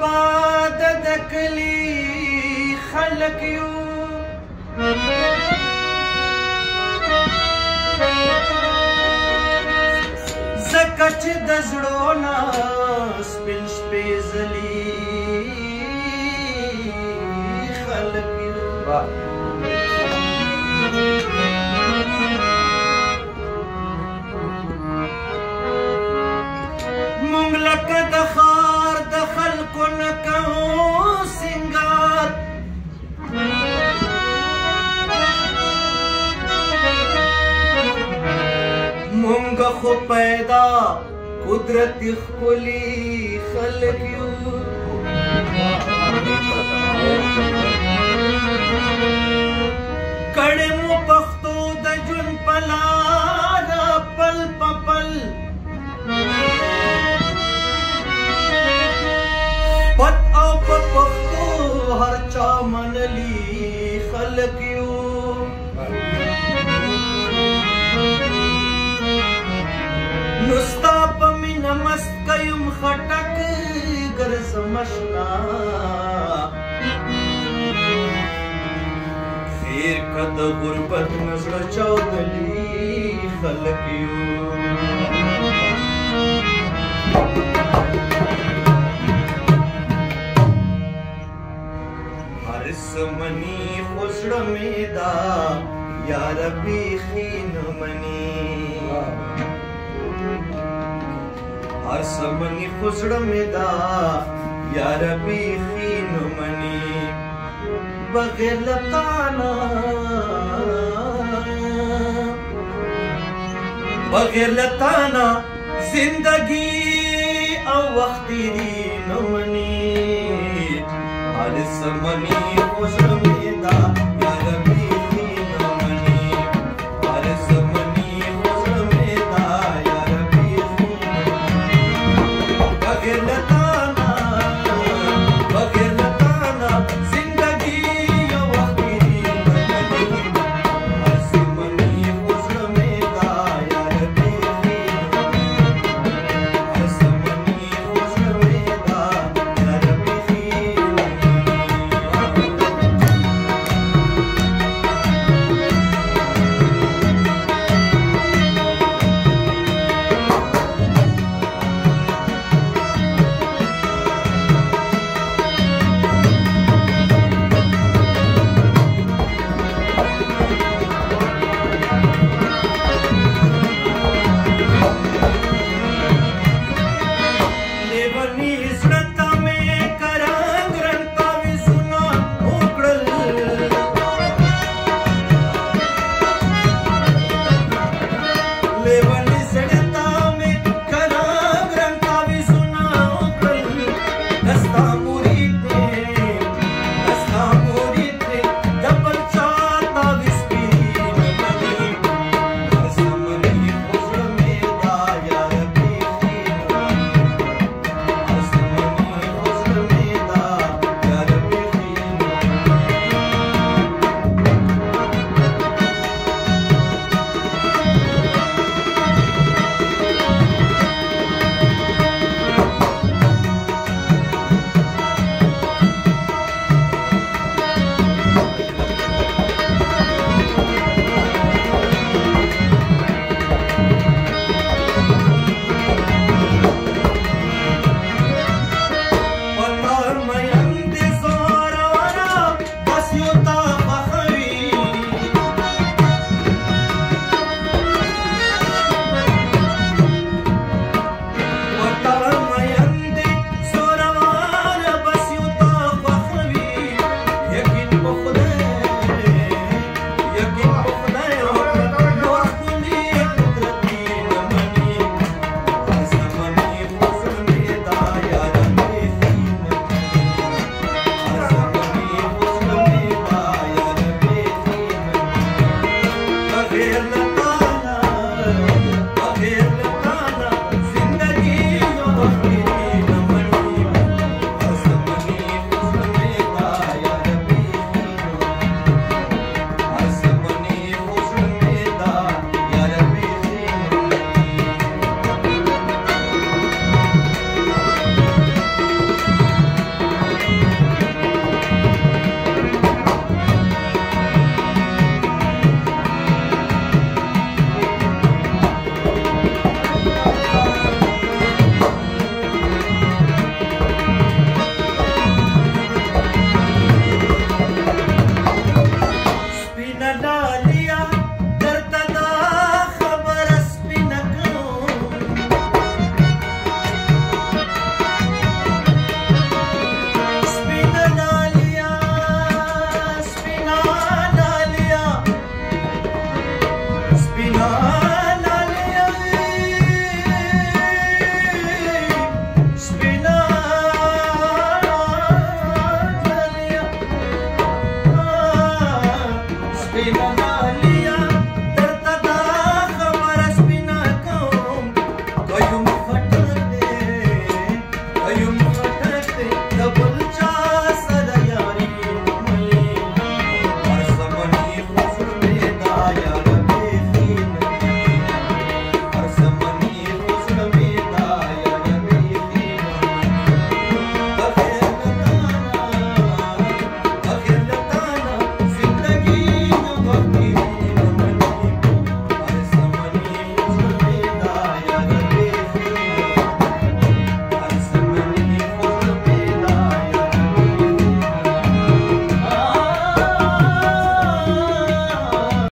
آباد د کلی خلک یو ځکه چې د زړو نه سپین سپېڅلي خلک یو مونږ لکه د ښار د خلکو نه کوو سینګار مونږ خو پیدا قدرتي ښکلي خلک یو کړې مو پښتو د ژوند په لاره پل په پل پت او په پښتو هر چا منلي خلک یو نو ستا په مینه مست یم خټک ګرځم اشنا خیر که د غربت نه زړه چاودلي خلک یو هر څه مني خو زړه مې دا یاره بیخي نه مني هر څه مني خو زړه مې دا یاره بیخي نه مني بغیر له تانه بغیر له تانه زندګي او وخت تیری نه مني هر څه مني خو زړه مې دا